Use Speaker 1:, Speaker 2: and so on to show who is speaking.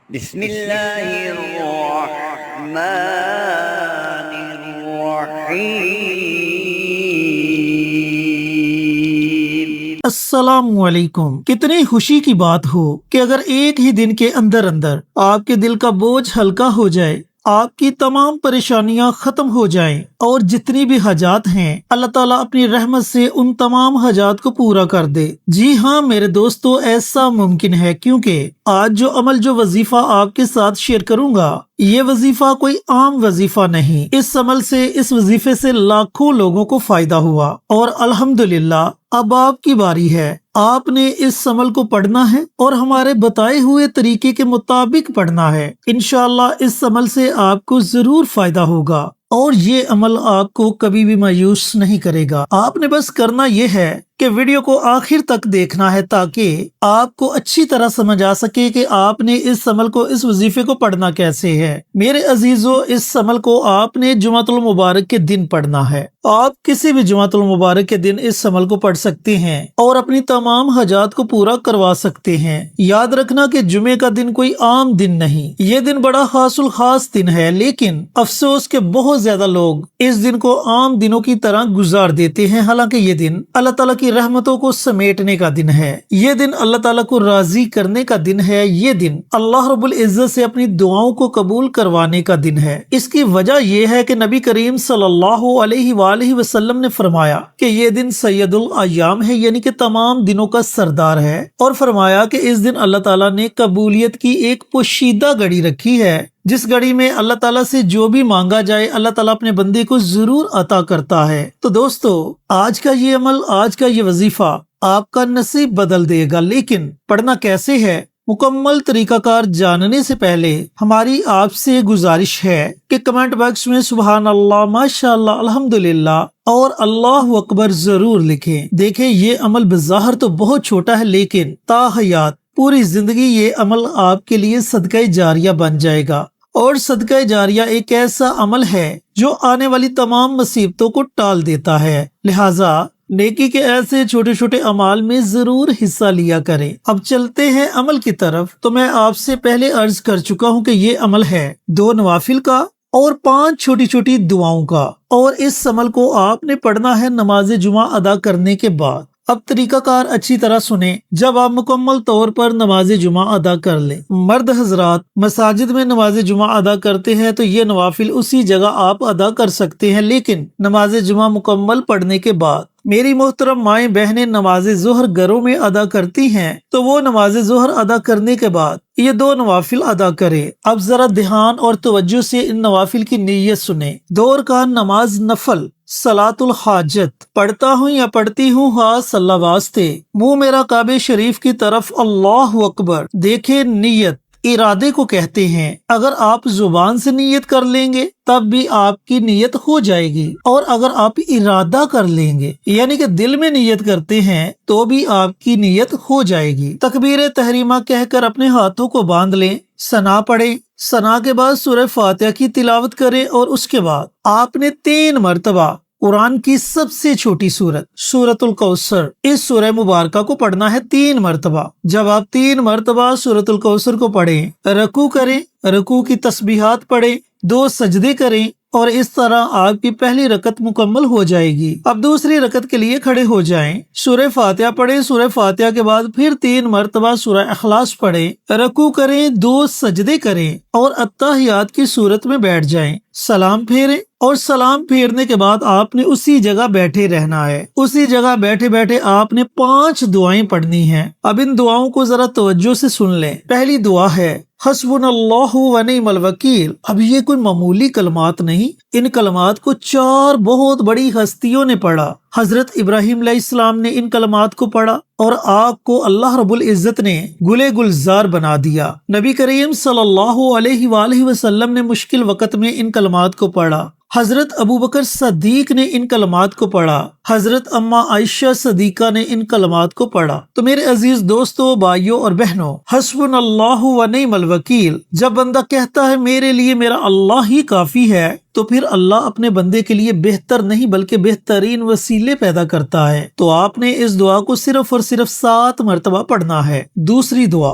Speaker 1: بسم اللہ الرحمن الرحیم۔
Speaker 2: السلام علیکم۔ کتنی خوشی کی بات ہو کہ اگر ایک ہی دن کے اندر آپ کے دل کا بوجھ ہلکا ہو جائے، آپ کی تمام پریشانیاں ختم ہو جائیں اور جتنی بھی حاجات ہیں اللہ تعالیٰ اپنی رحمت سے ان تمام حاجات کو پورا کر دے۔ جی ہاں میرے دوستو، ایسا ممکن ہے کیونکہ آج جو وظیفہ آپ کے ساتھ شیئر کروں گا، یہ وظیفہ کوئی عام وظیفہ نہیں۔ اس عمل سے، اس وظیفے سے لاکھوں لوگوں کو فائدہ ہوا اور الحمدللہ اب آپ کی باری ہے۔ آپ نے اس عمل کو پڑھنا ہے اور ہمارے بتائے ہوئے طریقے کے مطابق پڑھنا ہے۔ انشاءاللہ اس عمل سے آپ کو ضرور فائدہ ہوگا اور یہ عمل آپ کو کبھی بھی مایوس نہیں کرے گا۔ آپ نے بس کرنا یہ ہے کہ ویڈیو کو آخر تک دیکھنا ہے تاکہ آپ کو اچھی طرح سمجھ آ سکے کہ آپ نے اس عمل کو، اس وظیفے کو پڑھنا کیسے ہے۔ میرے عزیزو، اس عمل کو آپ نے جمعۃ المبارک کے دن پڑھنا ہے۔ آپ کسی بھی جمعۃ المبارک کے دن اس عمل کو پڑھ سکتے ہیں اور اپنی تمام حاجات کو پورا کروا سکتے ہیں۔ یاد رکھنا کہ جمعے کا دن کوئی عام دن نہیں، یہ دن بڑا خاص الخاص دن ہے، لیکن افسوس کہ بہت زیادہ لوگ اس دن کو عام دنوں کی طرح گزار دیتے ہیں، حالانکہ یہ دن اللہ تعالیٰ کی رحمتوں کو سمیٹنے کا دن ہے۔ یہ دن اللہ تعالیٰ کو راضی کرنے کا دن ہے۔ یہ دن اللہ رب العزت سے اپنی دعاؤں کو قبول کروانے کا دن ہے۔ اس کی وجہ یہ ہے کہ نبی کریم صلی اللہ علیہ وآلہ وسلم نے فرمایا کہ یہ دن سید الایام ہے، یعنی کہ تمام دنوں کا سردار ہے، اور فرمایا کہ اس دن اللہ تعالیٰ نے قبولیت کی ایک پوشیدہ گھڑی رکھی ہے، جس گھڑی میں اللہ تعالیٰ سے جو بھی مانگا جائے اللہ تعالیٰ اپنے بندے کو ضرور عطا کرتا ہے۔ تو دوستو، آج کا یہ عمل، آج کا یہ وظیفہ آپ کا نصیب بدل دے گا، لیکن پڑھنا کیسے ہے؟ مکمل طریقہ کار جاننے سے پہلے ہماری آپ سے گزارش ہے کہ کمنٹ باکس میں سبحان اللہ، ماشاءاللہ، الحمدللہ اور اللہ اکبر ضرور لکھیں۔ دیکھیں، یہ عمل بظاہر تو بہت چھوٹا ہے، لیکن تا حیات پوری زندگی یہ عمل آپ کے لیے صدقہ جاریہ بن جائے گا۔ اور صدقہ جاریہ ایک ایسا عمل ہے جو آنے والی تمام مصیبتوں کو ٹال دیتا ہے، لہٰذا نیکی کے ایسے چھوٹے چھوٹے اعمال میں ضرور حصہ لیا کریں۔ اب چلتے ہیں عمل کی طرف۔ تو میں آپ سے پہلے عرض کر چکا ہوں کہ یہ عمل ہے 2 نوافل کا اور 5 چھوٹی چھوٹی دعاؤں کا، اور اس عمل کو آپ نے پڑھنا ہے نماز جمعہ ادا کرنے کے بعد۔ اب طریقہ کار اچھی طرح سنیں۔ جب آپ مکمل طور پر نماز جمعہ ادا کر لیں، مرد حضرات مساجد میں نماز جمعہ ادا کرتے ہیں تو یہ نوافل اسی جگہ آپ ادا کر سکتے ہیں، لیکن نماز جمعہ مکمل پڑھنے کے بعد میری محترم مائیں بہنیں نماز ظہر گھروں میں ادا کرتی ہیں، تو وہ نماز ظہر ادا کرنے کے بعد یہ 2 نوافل ادا کریں۔ اب ذرا دھیان اور توجہ سے ان نوافل کی نیت سنیں۔ 2 رکعت نماز نفل صلاۃ الحاجت پڑھتا ہوں یا پڑھتی ہوں، ہاں صلی اللہ واسطے، منہ میرا کعبہ شریف کی طرف، اللہ اکبر۔ دیکھیں، نیت ارادے کو کہتے ہیں۔ اگر آپ زبان سے نیت کر لیں گے تب بھی آپ کی نیت ہو جائے گی، اور اگر آپ ارادہ کر لیں گے یعنی کہ دل میں نیت کرتے ہیں تو بھی آپ کی نیت ہو جائے گی۔ تکبیر تحریمہ کہہ کر اپنے ہاتھوں کو باندھ لیں، ثنا پڑھیں، ثنا کے بعد سورہ فاتحہ کی تلاوت کریں، اور اس کے بعد آپ نے 3 مرتبہ قرآن کی سب سے چھوٹی سورت سورۃ الکوثر، اس سورہ مبارکہ کو پڑھنا ہے 3 مرتبہ۔ جب آپ 3 مرتبہ سورۃ الکوثر کو پڑھیں، رکوع کریں، رکوع کی تسبیحات پڑھیں، 2 سجدے کریں، اور اس طرح آپ کی پہلی رکعت مکمل ہو جائے گی۔ اب دوسری رکعت کے لیے کھڑے ہو جائیں، سورہ فاتحہ پڑھیں، سورہ فاتحہ کے بعد پھر 3 مرتبہ سورہ اخلاص پڑھیں، رکوع کریں، 2 سجدے کریں، اور التحیات کی صورت میں بیٹھ جائیں، سلام پھیریں، اور سلام پھیرنے کے بعد آپ نے اسی جگہ بیٹھے رہنا ہے۔ اسی جگہ بیٹھے بیٹھے آپ نے 5 دعائیں پڑھنی ہیں۔ اب ان دعاؤں کو ذرا توجہ سے سن لیں۔ پہلی دعا ہے حسبنا اللہ و نعم الوکیل۔ اب یہ کوئی معمولی کلمات نہیں، ان کلمات کو 4 بہت بڑی ہستیوں نے پڑھا۔ حضرت ابراہیم علیہ السلام نے ان کلمات کو پڑھا اور آگ کو اللہ رب العزت نے گلے گلزار بنا دیا۔ نبی کریم صلی اللہ علیہ وآلہ وسلم نے مشکل وقت میں ان کلمات کو پڑھا۔ حضرت ابوبکر صدیق نے ان کلمات کو پڑھا۔ حضرت اماں عائشہ صدیقہ نے ان کلمات کو پڑھا۔ تو میرے عزیز دوستو، بھائیوں اور بہنوں، حسبنا اللہ و نعم الوکیل جب بندہ کہتا ہے میرے لیے میرا اللہ ہی کافی ہے، تو پھر اللہ اپنے بندے کے لیے بہتر نہیں بلکہ بہترین وسیلے پیدا کرتا ہے۔ تو آپ نے اس دعا کو صرف اور صرف 7 مرتبہ پڑھنا ہے۔ دوسری دعا